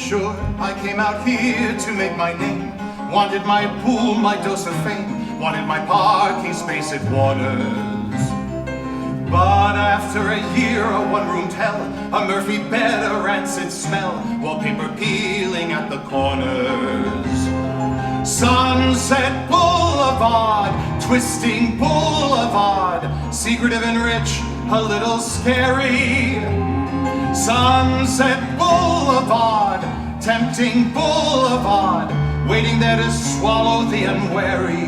Sure, I came out here to make my name. Wanted my pool, my dose of fame. Wanted my parking space at Warner's. But after a year, a one-roomed hell, a Murphy bed, a rancid smell, wallpaper peeling at the corners. Sunset Boulevard, twisting boulevard, secretive and rich, a little scary. Sunset Boulevard, tempting boulevard, waiting there to swallow the unwary.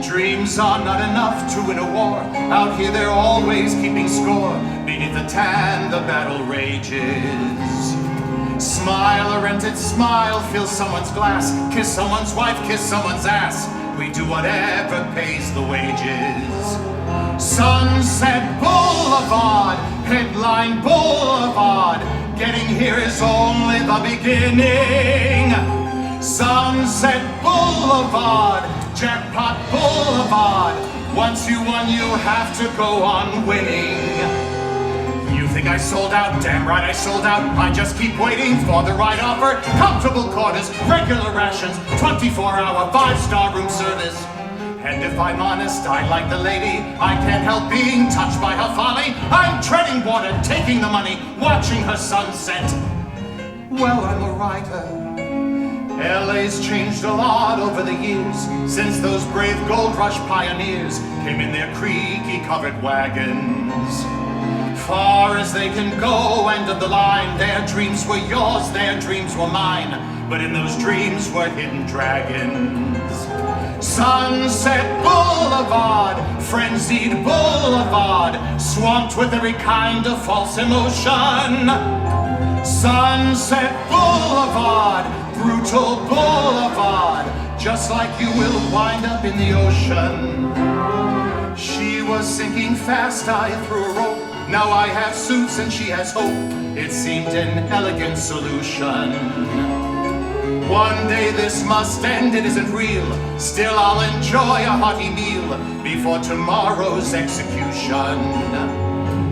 Dreams are not enough to win a war. Out here they're always keeping score. Beneath the tan, the battle rages. Smile, a rented smile, fill someone's glass. Kiss someone's wife, kiss someone's ass. We do whatever pays the wages. Sunset Boulevard, headline boulevard. Getting here is only the beginning. Sunset Boulevard, Jackpot Boulevard. Once you won, you have to go on winning. You think I sold out? Damn right I sold out. I just keep waiting for the right offer. Comfortable quarters, regular rations, 24-hour, 5-star room service. And if I'm honest, I like the lady. I can't help being touched by her folly. I'm treading water, taking the money, watching her sunset. Well, I'm a writer. LA's changed a lot over the years, since those brave gold rush pioneers came in their creaky covered wagons. Far as they can go, end of the line. Their dreams were yours, their dreams were mine. But in those dreams were hidden dragons. Sunset Boulevard, frenzied boulevard, swamped with every kind of false emotion. Sunset Boulevard, brutal boulevard, just like you will wind up in the ocean. She was sinking fast, I threw a rope. Now I have suits and she has hope. It seemed an elegant solution. One day this must end, it isn't real. Still I'll enjoy a hearty meal before tomorrow's execution.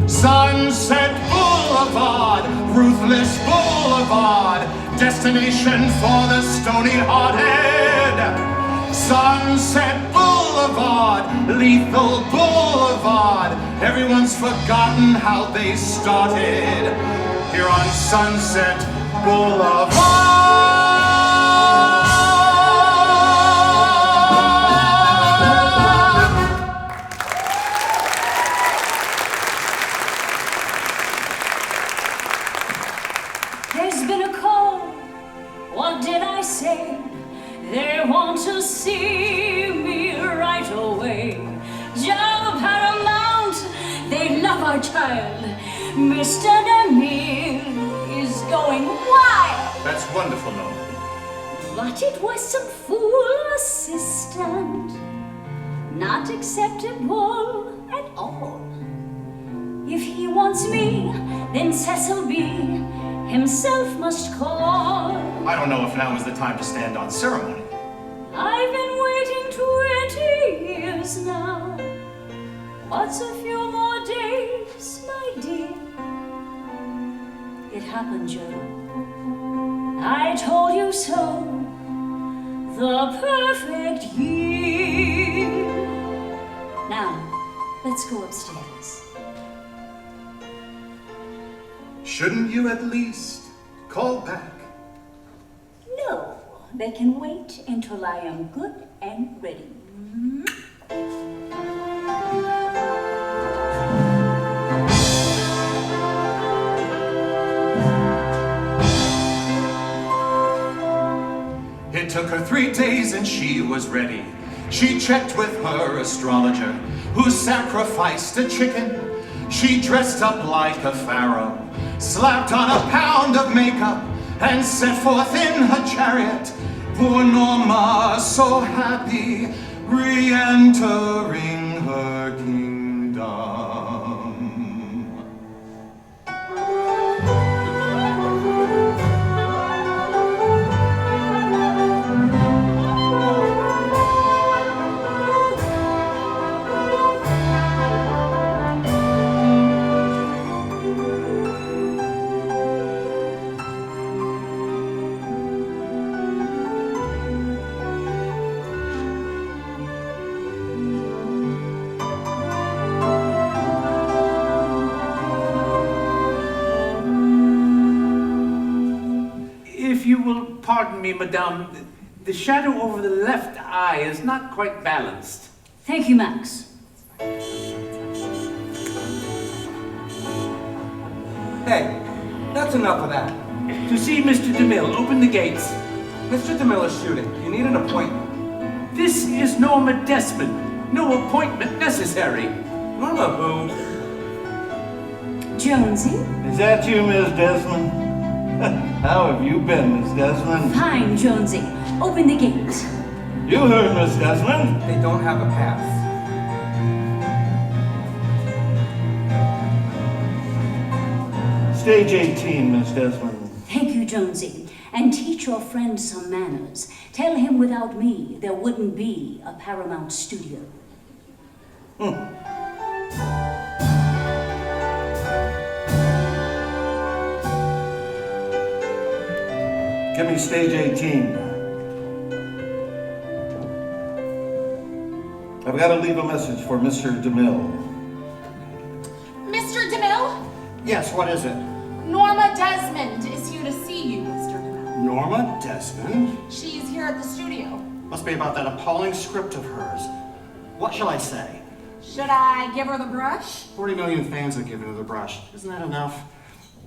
Sunset Boulevard, ruthless boulevard, destination for the stony-hearted. Sunset Boulevard, lethal boulevard, everyone's forgotten how they started here on Sunset Boulevard. There's been a call, what did I say? They want to see me right away. Joe Paramount, they love our child. Mr. DeMille is going wild. That's wonderful, Norman. But it was some fool assistant, not acceptable at all. If he wants me, then Cecil B. himself must call. I don't know if now is the time to stand on ceremony. I've been waiting 20 years now. What's a few more days, my dear? It happened, Joe. I told you so. The perfect year. Now, let's go upstairs. Shouldn't you at least call back? No, they can wait until I am good and ready. It took her 3 days and she was ready. She checked with her astrologer, who sacrificed a chicken. She dressed up like a pharaoh, slapped on a pound of makeup, and set forth in her chariot. Poor Norma, so happy, re-entering her kingdom. Pardon me, madame. The shadow over the left eye is not quite balanced. Thank you, Max. Hey, that's enough of that. To see Mr. DeMille, open the gates. Mr. DeMille is shooting. You need an appointment. This is Norma Desmond. No appointment necessary. Norma who? Jonesy? Is that you, Miss Desmond? How have you been, Miss Desmond? Fine, Jonesy. Open the gate. You heard, Miss Desmond. They don't have a pass. Stage 18, Miss Desmond. Thank you, Jonesy. And teach your friend some manners. Tell him without me, there wouldn't be a Paramount studio. Give me stage 18. I've got to leave a message for Mr. DeMille. Mr. DeMille? Yes, what is it? Norma Desmond is here to see you, Mr. DeMille. Norma Desmond? She's here at the studio. Must be about that appalling script of hers. What shall I say? Should I give her the brush? 40 million fans have given her the brush. Isn't that enough?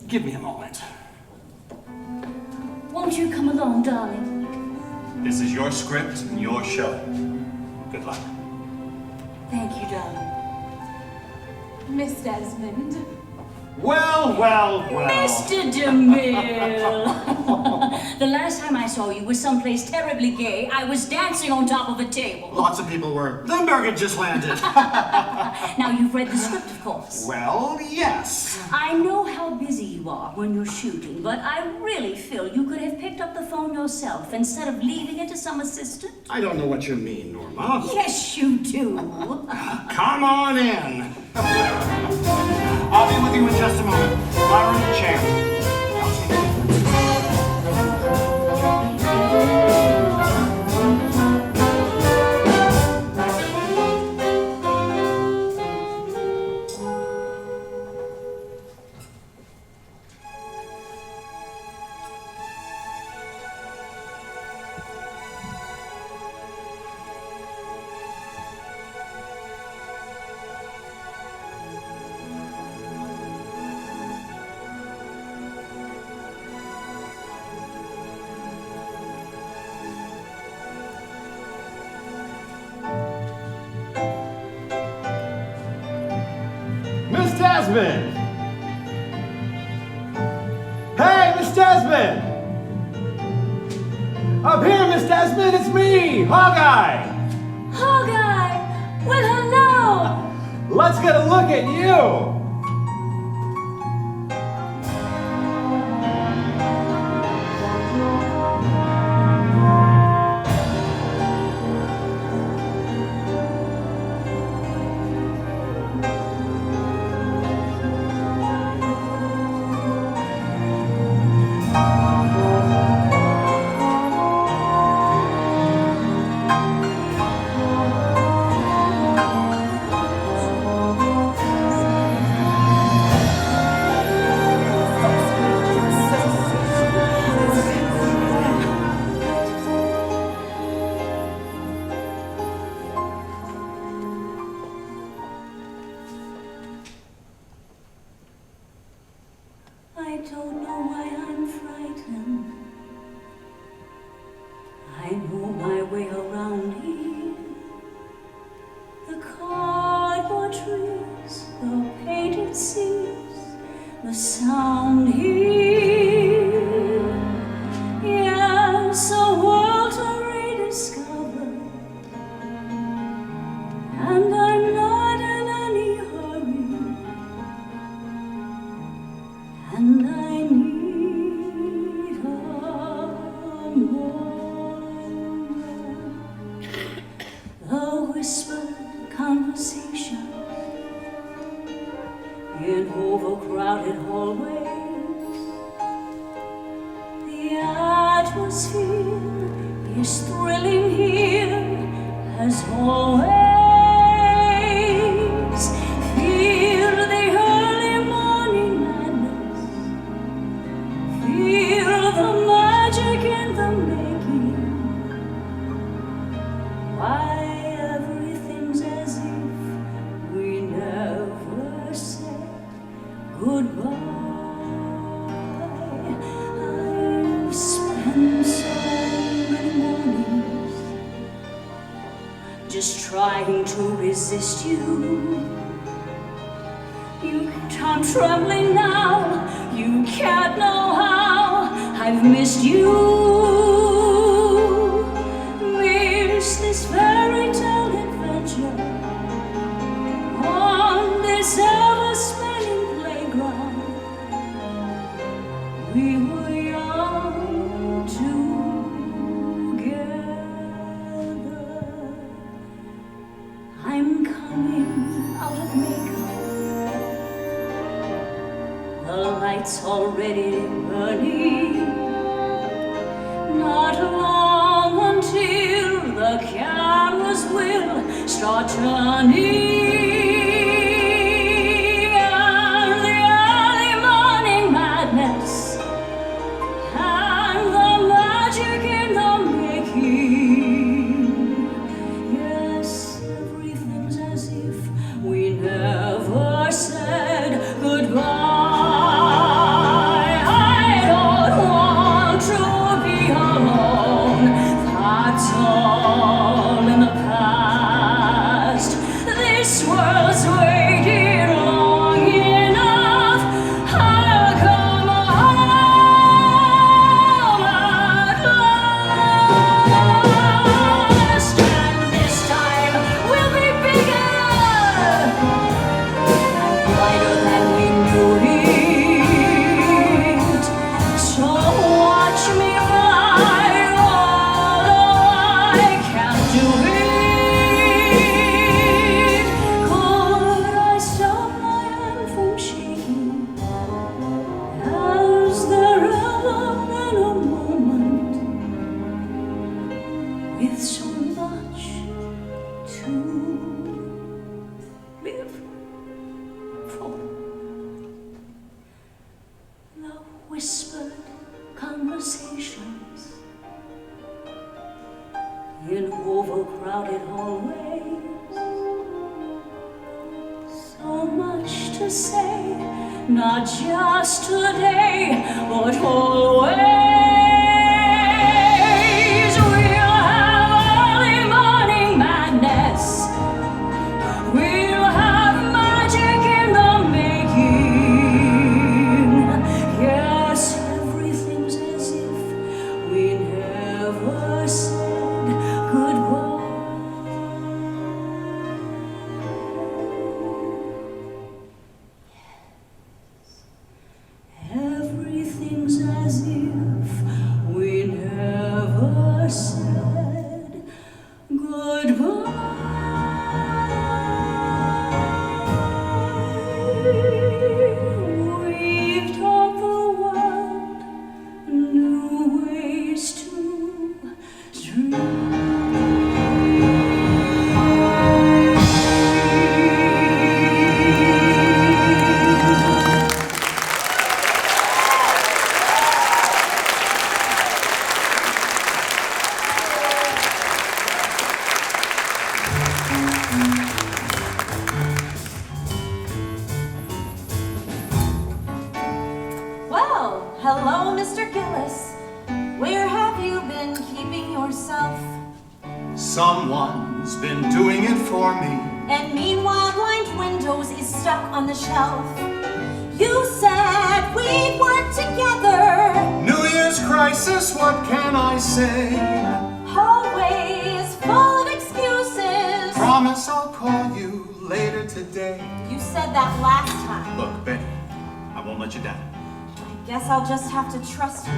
Give me a moment. Won't you come along, darling? This is your script and your show. Good luck. Thank you, darling. Miss Desmond. Well. Mr. DeMille! The last time I saw you was someplace terribly gay. I was dancing on top of a table. Lots of people were. Limburg had just landed. Now, you've read the script, of course. Well, yes. I know how busy you are when you're shooting, but I really feel you could have picked up the phone yourself instead of leaving it to some assistant. I don't know what you mean, Norma. Yes, you do. Come on in. I'll be with you in just a moment. Fire in the chair. I'll see you. Miss Desmond! Hey, Miss Desmond! Up here, Miss Desmond, it's me, Hawkeye! Hawkeye! Well, hello! Let's get a look at you! I don't know why I'm frightened. I know my way around here. The cardboard trees, the painted seats, the sound here. Yes, a world to rediscover. And I'm not in any hurry. And I need a moment. The whispered conversation in overcrowded hallways. The atmosphere is thrilling here as always. Feel the early morning madness. Feel the magic in the trying to resist you. I'm trembling now, you can't know how I've missed you. Miss this fairy tale adventure on this ever-smiling playground. We were young together. I'm coming out of makeup. The light's already burning. Not long until the cameras will start turning. And the early morning madness and the magic in the making. Yes, everything's as if we never said goodbye. All in the past. This world's waited long enough. I'll come home at last. And this time will be bigger and brighter than we knew it. So watch me ride. Whispered conversations in overcrowded hallways. So much to say, not just today, but always. We'll have early morning madness. We'll have magic in the making. Yes, everything's as if we never said goodbye. Everything's as if we never said goodbye. We've taught the world new ways to dream. Well, hello, Mr. Gillis. Where have you been keeping yourself? Someone's been doing it for me. And meanwhile, Blind Windows is stuck on the shelf. You said we'd work together. New Year's crisis, what can I say? Always full of excuses. Promise I'll call you later today. You said that last time. Look, Betty, I won't let you down. I guess I'll just have to trust you.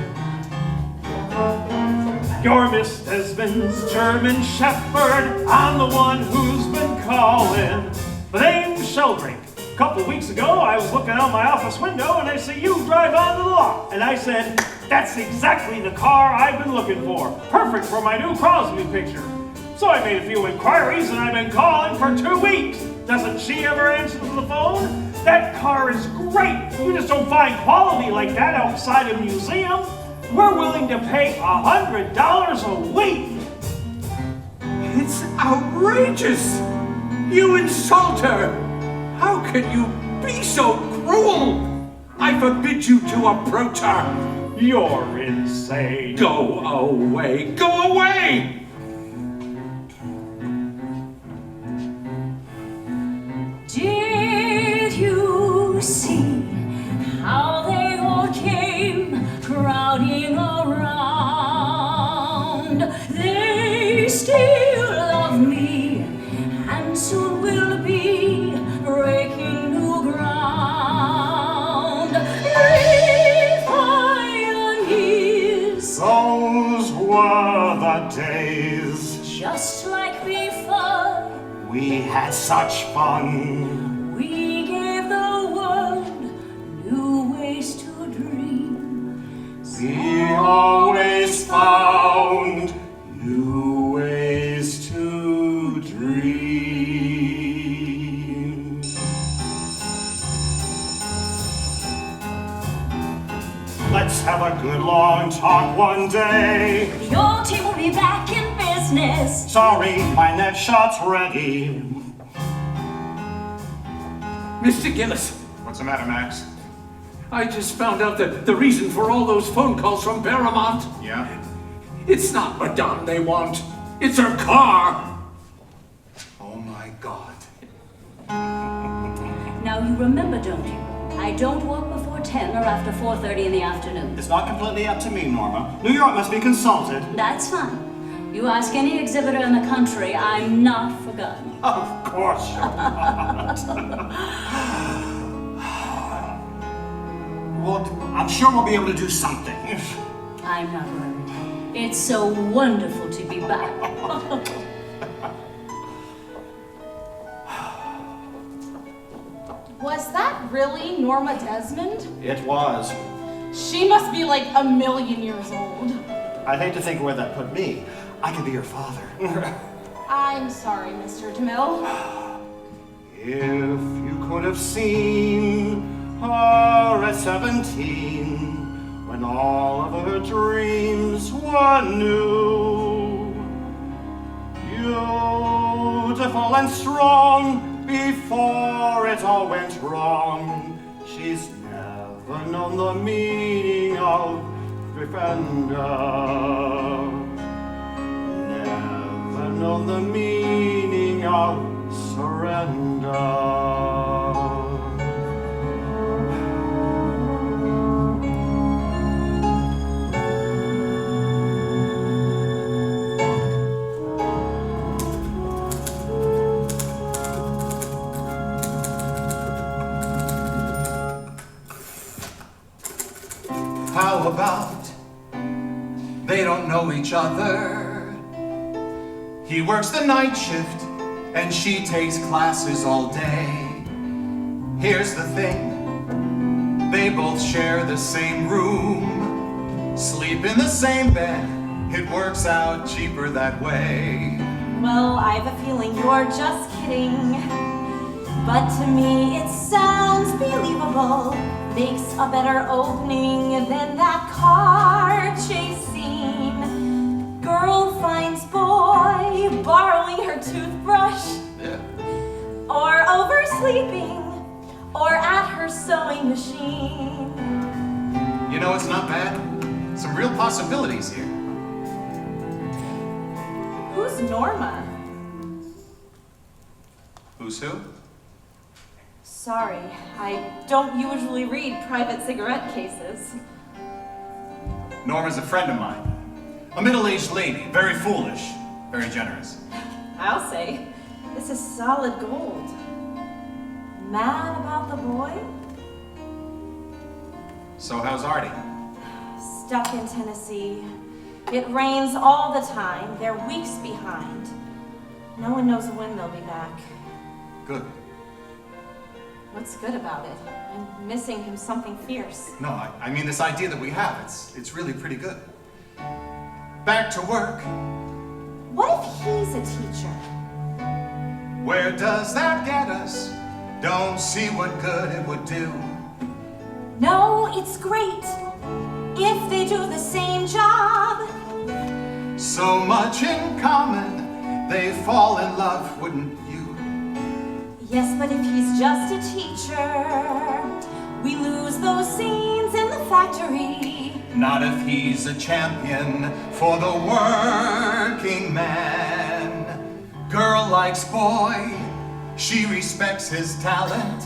You're Miss Desmond's German Shepherd. I'm the one who's been calling. The name's Sheldrake. A couple of weeks ago, I was looking out my office window and I see you drive onto the lot. And I said, that's exactly the car I've been looking for. Perfect for my new Crosby picture. So I made a few inquiries and I've been calling for 2 weeks. Doesn't she ever answer the phone? That car is great. You just don't find quality like that outside a museum. We're willing to pay $100 a week. It's outrageous! You insult her! How can you be so cruel? I forbid you to approach her! You're insane. Go away! Go away! and soon we'll be breaking new ground. We pioneers, Those were the days. just like before, We had such fun. we gave the world new ways to dream. We always found new ways to dream. Let's have a good long talk one day. The old team will be back in business. Sorry, my net shot's ready. Mr. Gillis, What's the matter, Max? I just found out that the reason for all those phone calls from Paramount. Yeah? It's not Madame they want. It's her car. Oh my God. Now you remember, don't you? I don't work before 10 or after 4:30 in the afternoon. It's not completely up to me, Norma. New York must be consulted. That's fine. You ask any exhibitor in the country, I'm not forgotten. Of course you're not. Well, I'm sure we'll be able to do something. I'm not worried. It's so wonderful to be back. Was that really Norma Desmond? It was. She must be like 1,000,000 years old. I'd hate to think where that put me. I could be your father. I'm sorry, Mr. DeMille. If you could have seen her at 17, when all of her dreams were new, beautiful and strong before it all went wrong. She's never known the meaning of defender, never known the meaning of surrender. How about they don't know each other? He works the night shift and she takes classes all day. Here's the thing, they both share the same room, sleep in the same bed. It works out cheaper that way. Well, I have a feeling you're just kidding. But to me it sounds believable. Makes a better opening than that car chase scene. Girl finds boy borrowing her toothbrush, Yeah. or oversleeping, or at her sewing machine. You know, it's not bad. Some real possibilities here. Who's Norma? Who's who? Sorry, I don't usually read private cigarette cases. Norma's a friend of mine. A middle-aged lady, very foolish, very generous. I'll say, this is solid gold. Mad about the boy? So how's Artie? Stuck in Tennessee. It rains all the time. They're weeks behind. No one knows when they'll be back. Good. What's good about it? I'm missing him something fierce. No, I mean this idea that we have, it's really pretty good. Back to work. What if he's a teacher? Where does that get us? Don't see what good it would do. No, it's great. If they do the same job. So much in common, they fall in love, wouldn't you? Yes, but if he's just a teacher, we lose those scenes in the factory. Not if he's a champion for the working man. Girl likes boy, she respects his talent.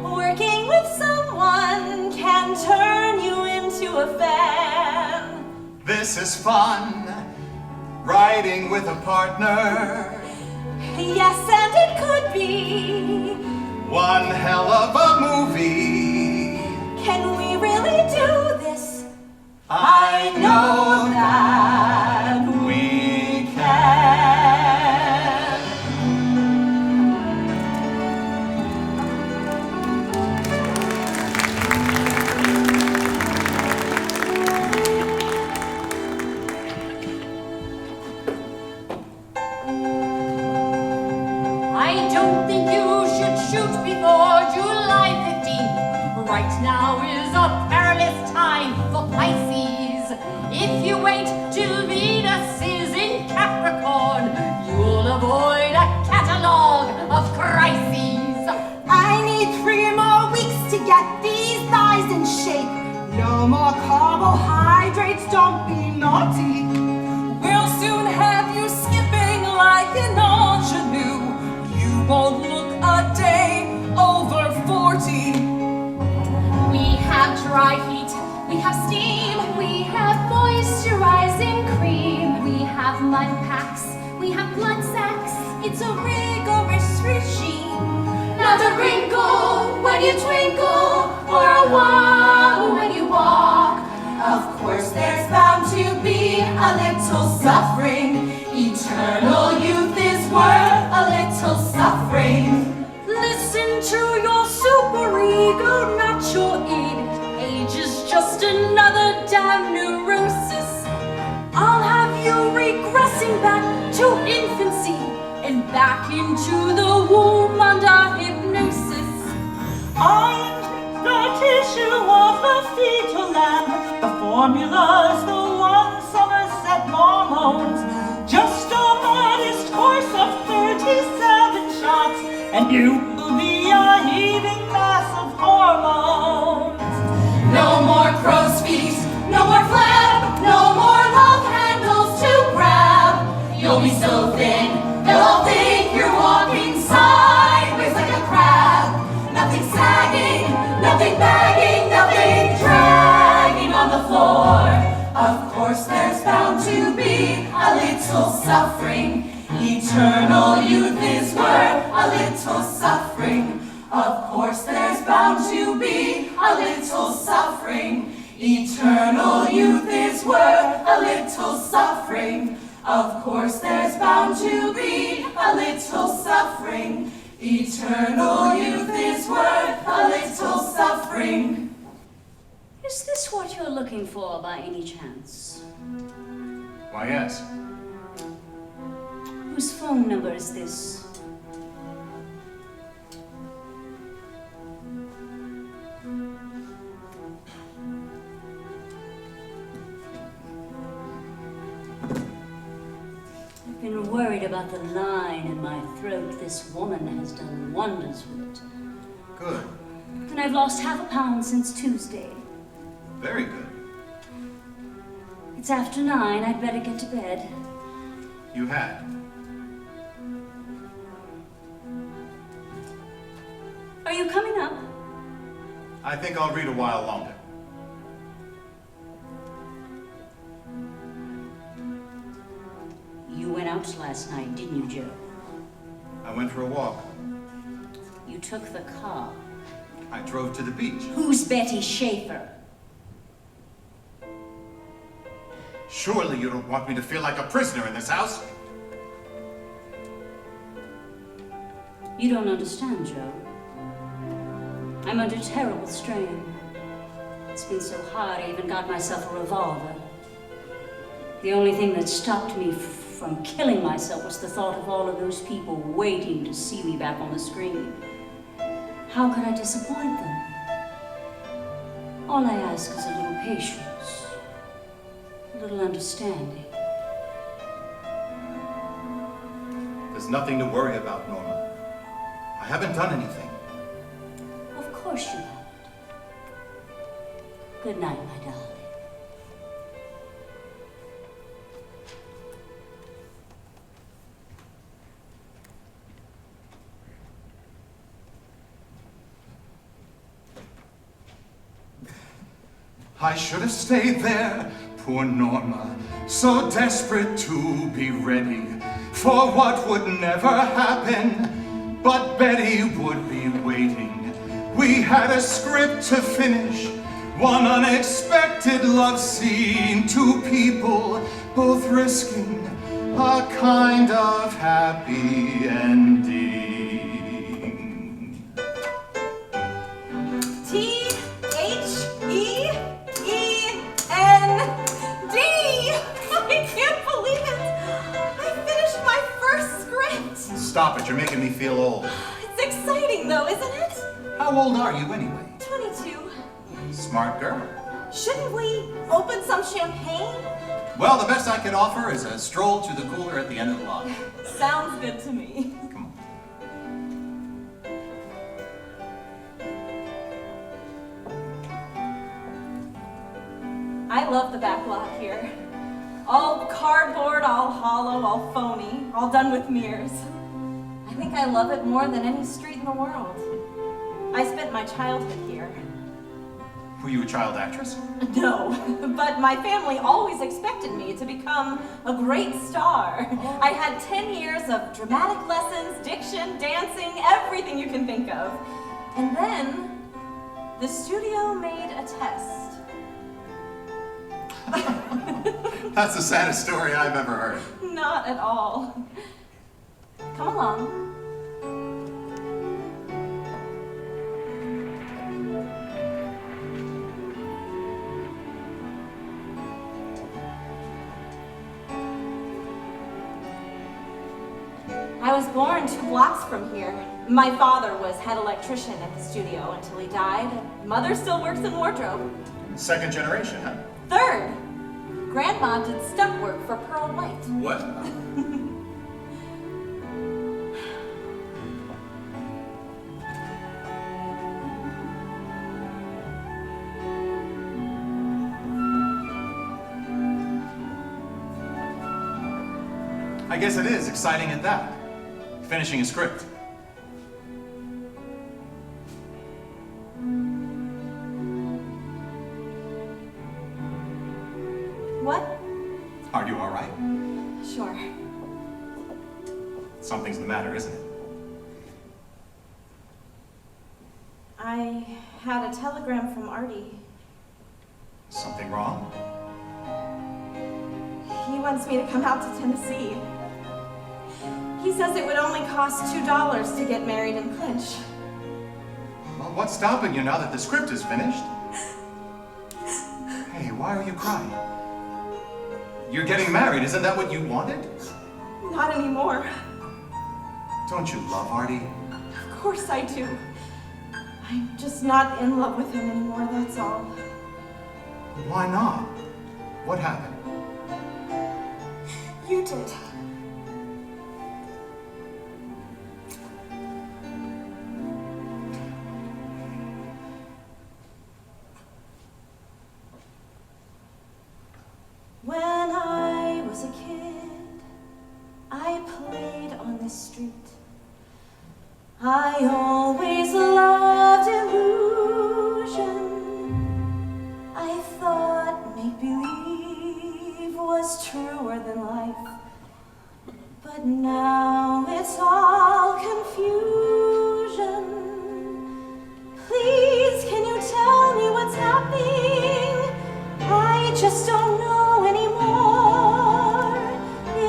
Working with someone can turn you into a fan. This is fun, riding with a partner. Yes, and it could be. One hell of a movie. Can we really do this? I know that we can. I don't think you should shoot before July 15th. Right now is a perilous time for Pisces. If you wait till Venus is in Capricorn, you'll avoid a catalogue of crises. I need 3 more weeks to get these thighs in shape. No more carbohydrates, don't be naughty. We'll soon have you skipping like an ingenue. You won't look a day over 40. We have dry heat, we have steam, we have moisturizing cream, we have mud packs, we have blood sacks. It's a rigorous regime. Not a wrinkle when you twinkle, or a wobble when you walk. Of course there's bound to be a little suffering. Eternal youth is worth a little suffering. Listen to your superego, not your id. Age is just another damn neurosis. I'll have you regressing back to infancy And back into the womb under hypnosis. I am the tissue of the fetal lamb. The formula's the one Somerset hormones. Just a modest course of 37 shots, and you will be a heaving mass of hormones. No more crow's feet, no more flab, no more love handles to grab. You'll be so thin, they'll all think you're walking sideways like a crab. Nothing sagging, nothing bagging, nothing dragging on the floor. Of course there's bound to be a little suffering. Eternal youth is worth a little suffering. Of course there's bound to be a little suffering. Eternal youth is worth a little suffering. Of course there's bound to be a little suffering. Eternal youth is worth a little suffering. Is this what you're looking for by any chance? Why, yes. Whose phone number is this? I've been worried about the line in my throat. This woman has done wonders with it. Good. And I've lost half a pound since Tuesday. Very good. It's after 9. I'd better get to bed. You had. Are you coming up? I think I'll read a while longer. You went out last night, didn't you, Joe? I went for a walk. You took the car. I drove to the beach. Who's Betty Schaefer? Surely you don't want me to feel like a prisoner in this house? You don't understand, Joe. I'm under terrible strain. It's been so hard I even got myself a revolver. The only thing that stopped me from killing myself was the thought of all of those people waiting to see me back on the screen. How could I disappoint them? All I ask is a little patience, a little understanding. There's nothing to worry about, Norma. I haven't done anything. Of course you haven't. Good night, my darling. I should have stayed there, poor Norma, so desperate to be ready for what would never happen, but Betty would be waiting. We had a script to finish, one unexpected love scene, two people both risking a kind of happy ending. T-H-E-E-N-D! I can't believe it! I finished my first script! Stop it, you're making me feel old. It's exciting though, isn't it? How old are you anyway? 22. Smart girl. Shouldn't we open some champagne? Well, the best I could offer is a stroll to the cooler at the end of the line. Sounds good to me. Come on. I love the back lot here. All cardboard, all hollow, all phony, all done with mirrors. I think I love it more than any street in the world. I spent my childhood here. Were you a child actress? No, but my family always expected me to become a great star. I had 10 years of dramatic lessons, diction, dancing, everything you can think of. And then, the studio made a test. That's the saddest story I've ever heard. Not at all. Come along. I was born 2 blocks from here. My father was head electrician at the studio until he died. Mother still works in wardrobe. Second generation, huh? 3rd. Grandma did stunt work for Pearl White. What? I guess it is exciting at that. Finishing a script. What? Are you all right? Sure. Something's the matter, isn't it? I had a telegram from Artie. Something wrong? He wants me to come out to Tennessee. He says it would only cost $2 to get married in Clinch. Well, what's stopping you now that the script is finished? Hey, why are you crying? You're getting married, isn't that what you wanted? Not anymore. Don't you love Artie? Of course I do. I'm just not in love with him anymore, that's all. Why not? What happened? You did. When I was a kid, I played on the street. I always loved illusion. I thought make-believe was truer than life. But now it's all confusion. Please, can you tell me what's happening? I just don't know anymore.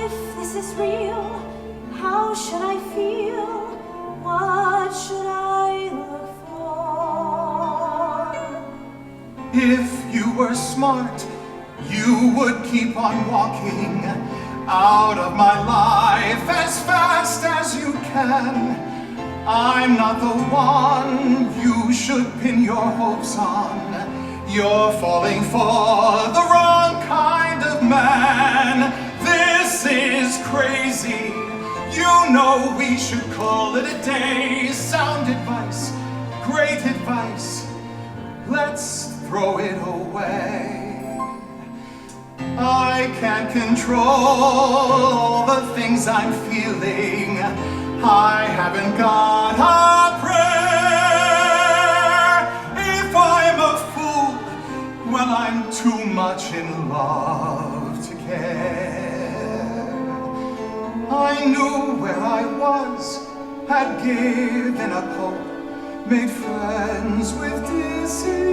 If this is real, how should I feel? What should I look for? If you were smart, you would keep on walking out of my life as fast as you can. I'm not the one you should pin your hopes on. You're falling for the wrong kind of man. This is crazy. You know we should call it a day. Sound advice, great advice. Let's throw it away. I can't control all the things I'm feeling. I haven't got a prayer. If I'm a fool, well, I'm too much in love to care. I knew where I was, had given up hope, made friends with disillusion.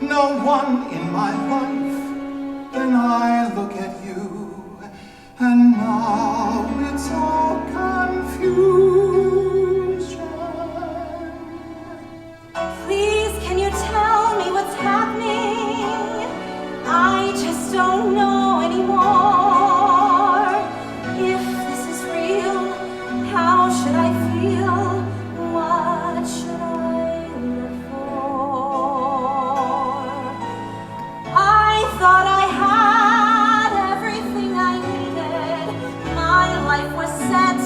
No one in my life, then I look at you, and now it's all confusion. Please, can you tell me what's happening? I just don't know anymore. If this is real, how should I feel? What should I look for? I thought I had everything I needed. My life was set,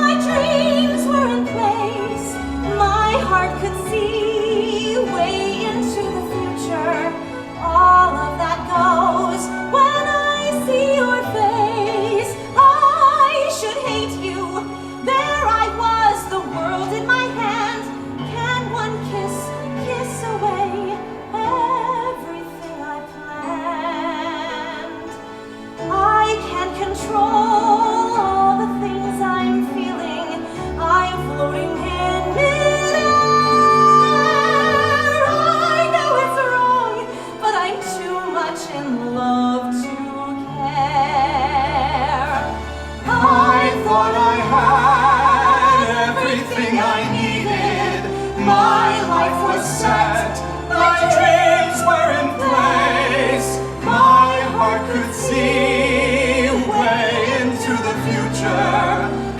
my dreams were in place. My heart could see way into the future. All of that goes when I see your face. I should hate you. There I was, the world in my hand. Can one kiss away everything I planned? I can't control all the things I'm feeling. I'm floating in midair. I know it's wrong, but I'm too much in love to care. I thought I had everything I needed. My life was set, my dreams were in place. My heart could see way into the future.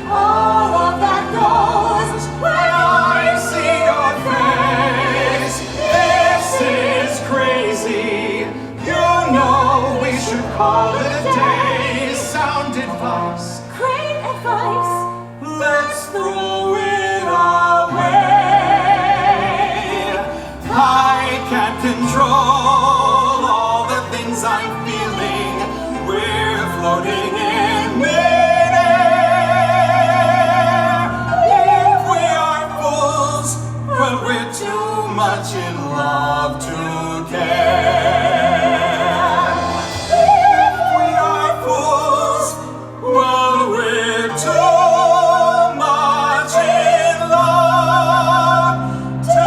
All of that goes when I see your face. This is crazy. You know we should call it a day. Sound advice. Great advice. Let's throw it away. I can't control all the things I'm feeling. We're floating in midair. If we are fools, well, we're too much in love to care. If we are fools, well, we're too much in love to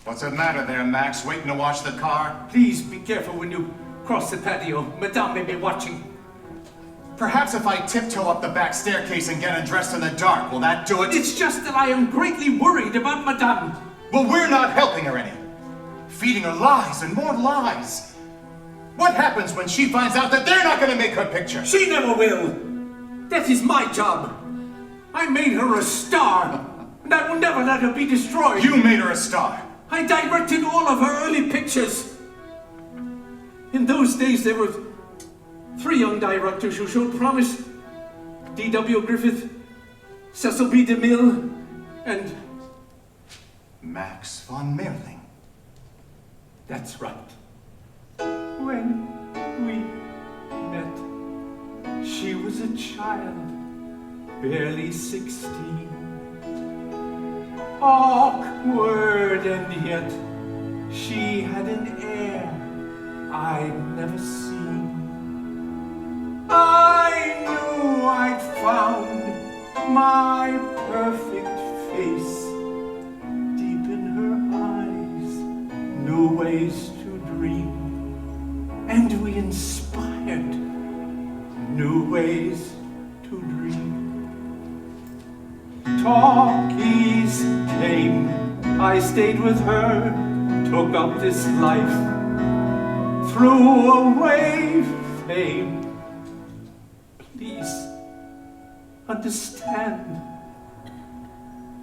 What's the matter there, Max? Waiting to wash the car? Please be careful when you cross the patio. Madame may be watching. Perhaps if I tiptoe up the back staircase and get undressed in the dark, will that do it? It's just that I am greatly worried about Madame. Well, we're not helping her any. Feeding her lies and more lies. What happens when she finds out that they're not going to make her picture? She never will. That is my job. I made her a star, and I will never let her be destroyed. You made her a star. I directed all of her early pictures. In those days, there were 3 young directors who showed promise. D.W. Griffith, Cecil B. DeMille, and... Max von Merling. That's right. When we met, she was a child, barely 16. Awkward, and yet she had an air I'd never seen. I knew I'd found my perfect face. Deep in her eyes, new ways to dream. And we inspired new ways to dream. Talkies came, I stayed with her, took up this life, threw away fame. Please understand,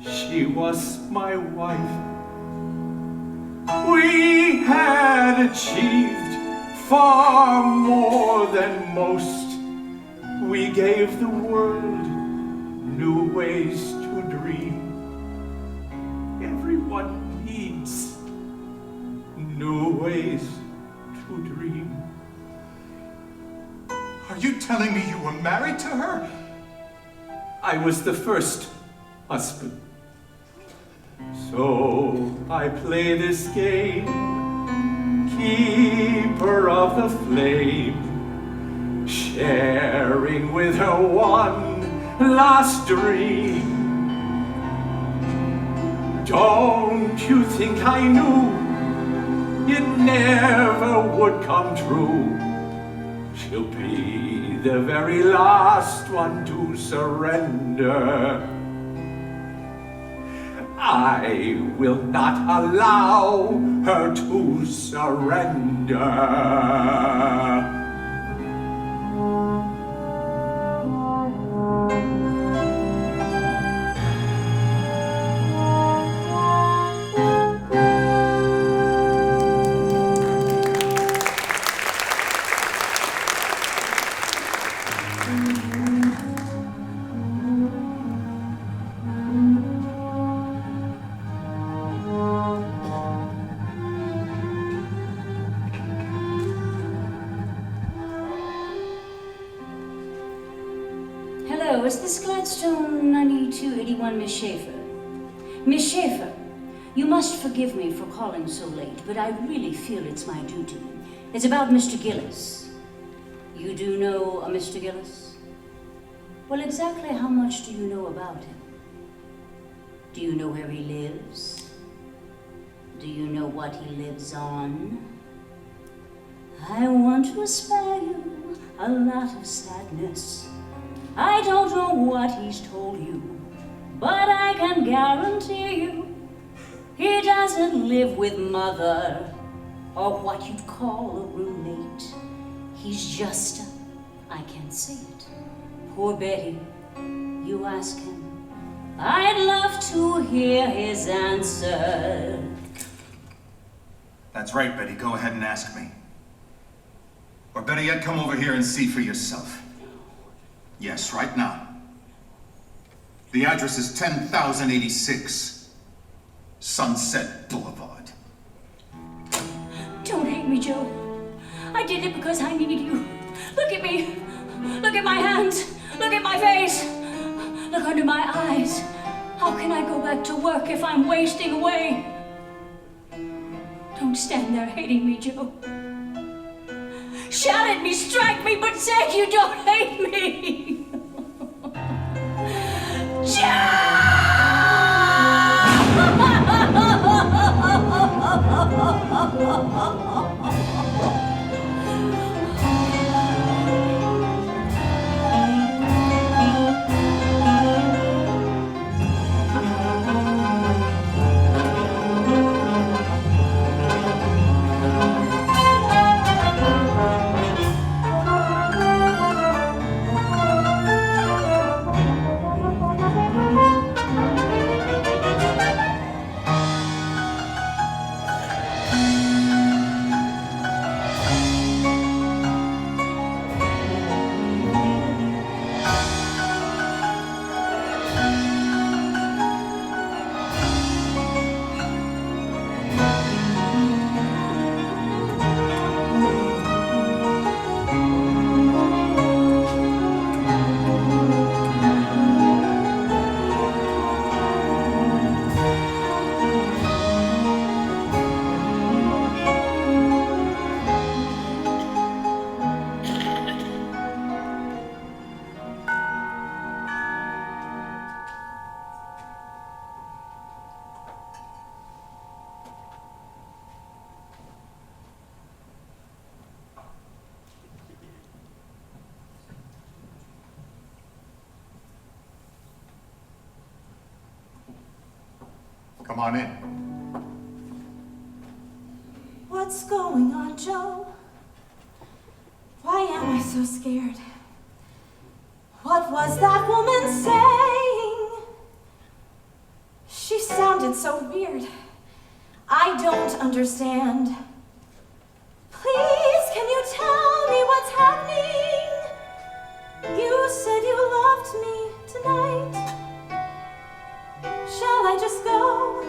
She was my wife. We had achieved far more than most. We gave the world new ways to dream. Everyone needs new ways to dream. Are you telling me you were married to her? I was the first husband. So I play this game, keeper of the flame, sharing with her one last dream. Don't you think I knew it never would come true? She'll be the very last one to surrender. I will not allow her to surrender. Hello, is this Gladstone 9281 Miss Schaefer? Miss Schaefer, you must forgive me for calling so late, but I really feel it's my duty. It's about Mr. Gillis. You do know a Mr. Gillis? Well, exactly how much do you know about him? Do you know where he lives? Do you know what he lives on? I want to spare you a lot of sadness. I don't know what he's told you, but I can guarantee you he doesn't live with mother or what you'd call a roommate. He's just I can't say it. Poor Betty, you ask him. I'd love to hear his answer. That's right, Betty. Go ahead and ask me. Or better yet, come over here and see for yourself. Yes, right now. The address is 10,086 Sunset Boulevard. Don't hate me, Joe. I did it because I need you. Look at me. Look at my hands. Look at my face. Look under my eyes. How can I go back to work if I'm wasting away? Don't stand there hating me, Joe. Shout at me, strike me, but say you don't hate me. Come on in. What's going on, Joe? Why am I so scared? What was that woman saying? sounded so weird. I don't understand. Please, can you tell me what's happening? You said you loved me tonight. Shall I just go?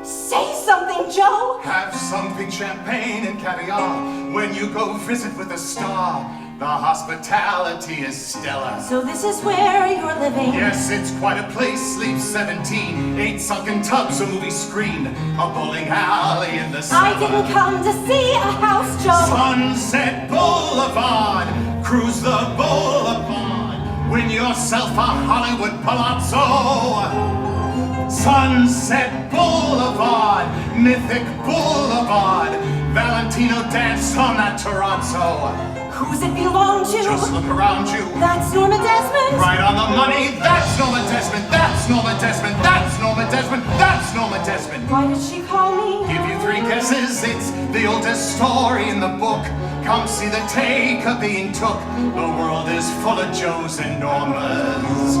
Say something, Joe! Have some big champagne and caviar when you go visit with a star. The hospitality is stellar. So this is where you're living? Yes, it's quite a place. Sleep 17, 8 sunken tubs, a movie screen, a bowling alley in the cellar. I didn't come to see a house, Joe. Sunset Boulevard, cruise the boulevard, win yourself a Hollywood palazzo. Sunset Boulevard, Mythic Boulevard, Valentino dance on that Toronto. Who's it belong to? Just look around you. That's Norma Desmond? Right on the money, that's Norma Desmond, that's Norma Desmond, that's Norma Desmond, that's Norma Desmond. Why did she call me? Give you 3 guesses, it's the oldest story in the book. Come see the take of being took. The world is full of Joes and Normas.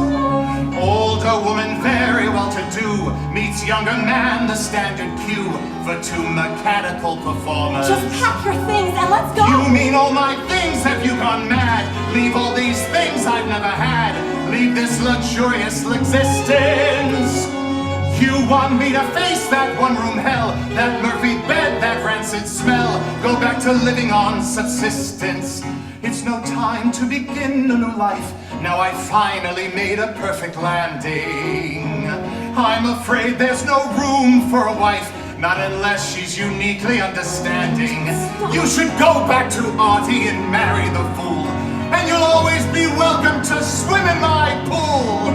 Older woman, very well-to-do, meets younger man, the standard cue for 2 mechanical performers. Just pack your things and let's go! You mean all my things? Have you gone mad? Leave all these things I've never had. Leave this luxurious existence. You want me to face that one-room hell, that Murphy bed, that rancid smell, go back to living on subsistence. It's no time to begin a new life. Now I finally made a perfect landing. I'm afraid there's no room for a wife, not unless she's uniquely understanding. You should go back to Artie and marry the fool, and you'll always be welcome to swim in my pool.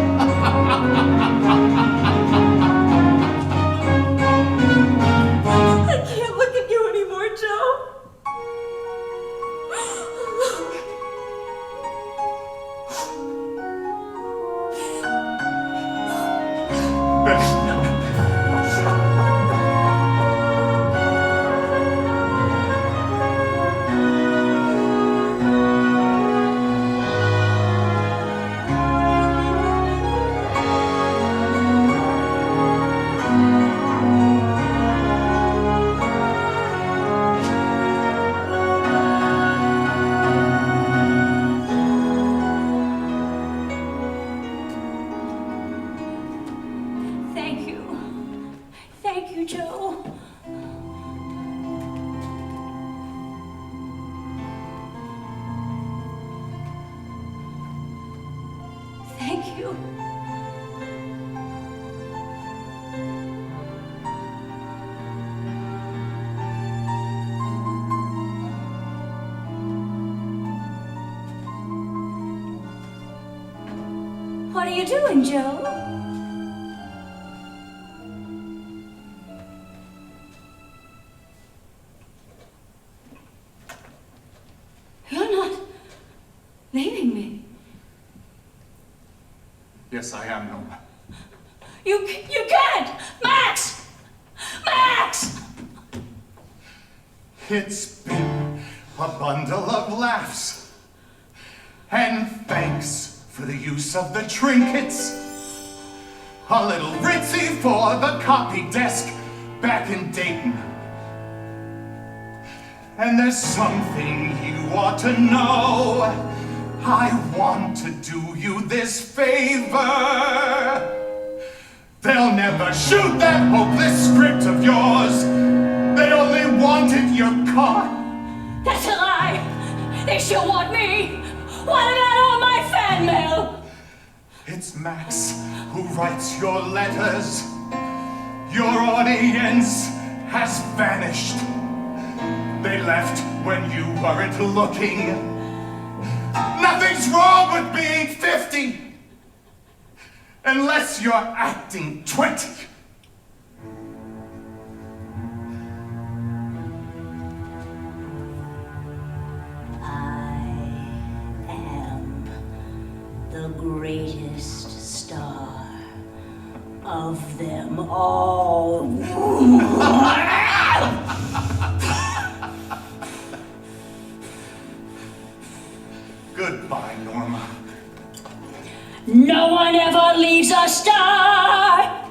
I can't look at you anymore, Joe. Thank you, Joe. Thank you. What are you doing, Joe? You're not leaving me. Yes, I am, Norma. You can't! Max! Max! It's been a bundle of laughs, and thanks for the use of the trinkets. A little ritzy for the copy desk back in Dayton. And there's something you ought to know. I want to do you this favor. They'll never shoot that hopeless script of yours. They only wanted your car. That's a lie! They still want me! What about all my fan mail? It's Max who writes your letters. Your audience has vanished. They left when you weren't looking. Nothing's wrong with being 50, unless you're acting 20. The greatest star of them all. Goodbye, Norma. No one ever leaves a star.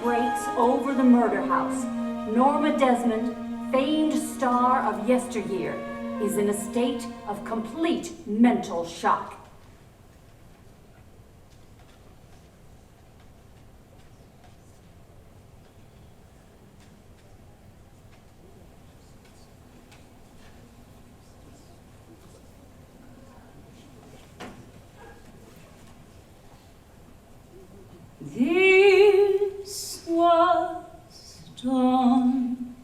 breaks over the murder house. Norma Desmond, famed star of yesteryear, is in a state of complete mental shock. This was dawn.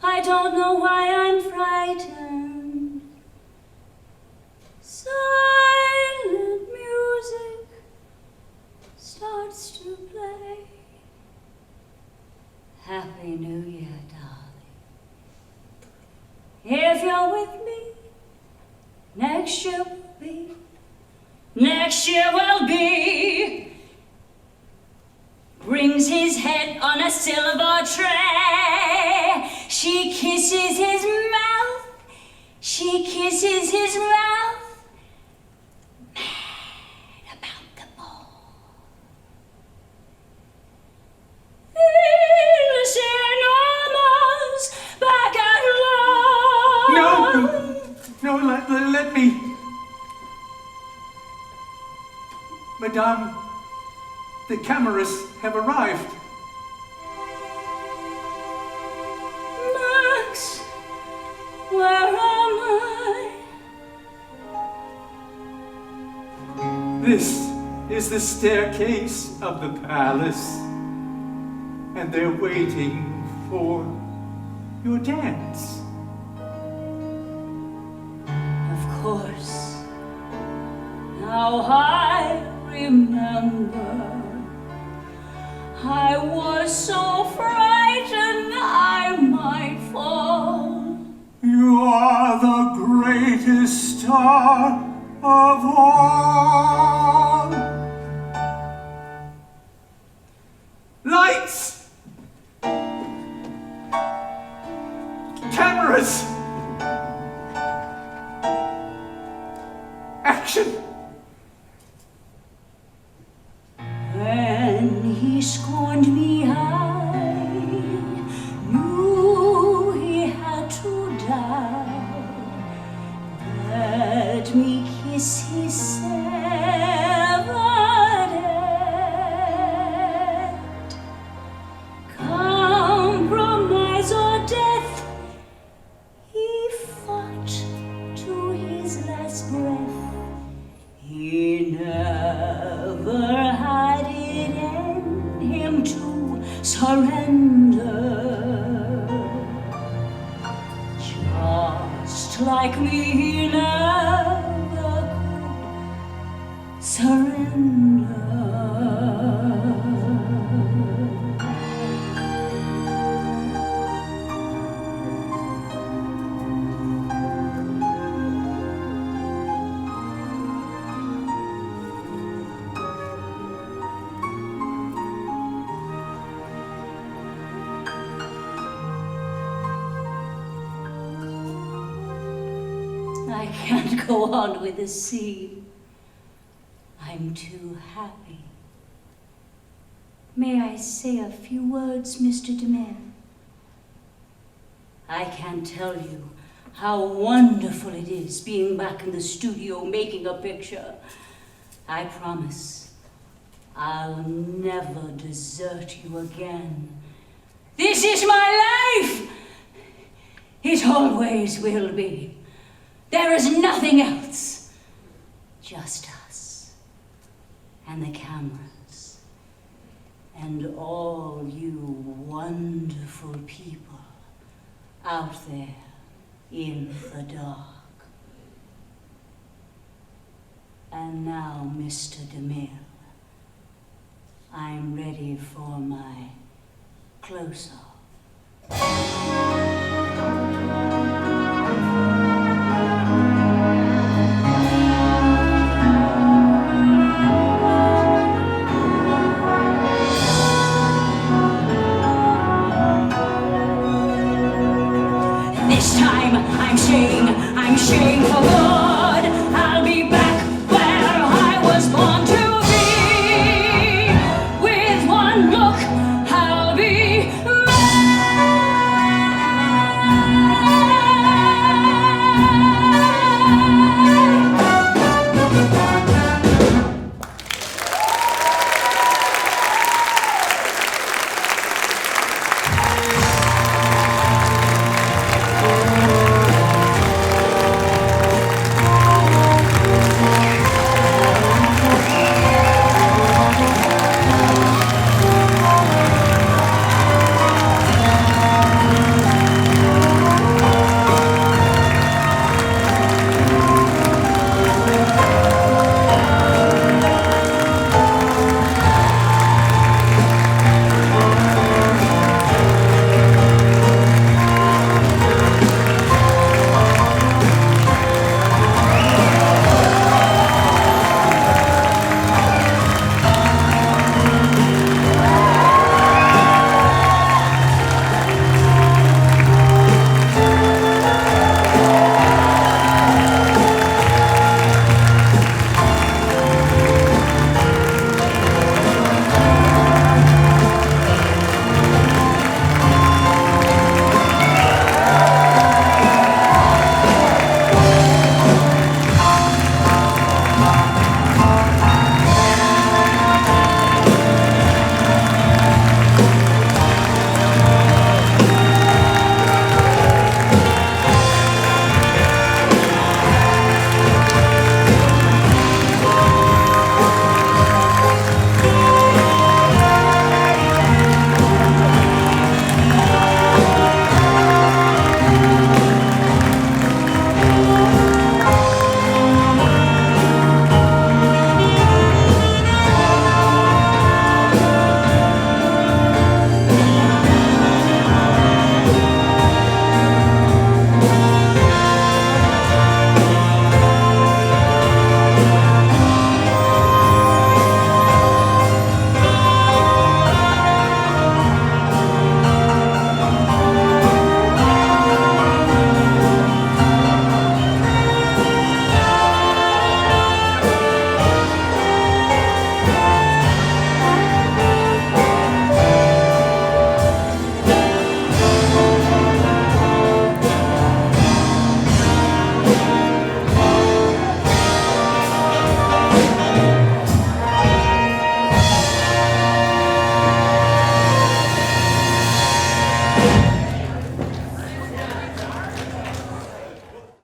I don't know why I'm frightened. Silent music starts to play. Happy New Year, darling. If you're with me, next year will be. Next year will be. Brings his head on a silver tray. She kisses his mouth. She kisses his mouth. Mad about the ball. This enormous back at love. No, let me. Madame, the cameras have arrived. Max, where am I? This is the staircase of the palace, and they're waiting for your dance. Of course. Now I remember. I was so frightened I might fall. You are the greatest star of all. Lights! Cameras! Action! When he scorned me, I knew he had to die. Let me kiss his severed head. Compromise or death, he fought to his last breath. He never had it in him to surrender. Just like me, he never could surrender. I can't go on with the scene. I'm too happy. May I say a few words, Mr. DeMille? I can't tell you how wonderful it is being back in the studio making a picture. I promise I'll never desert you again. This is my life! It always will be. There is nothing else. Just us and the cameras and all you wonderful people out there in the dark. And now, Mr. DeMille, I'm ready for my close-up. This time I'm staying for good.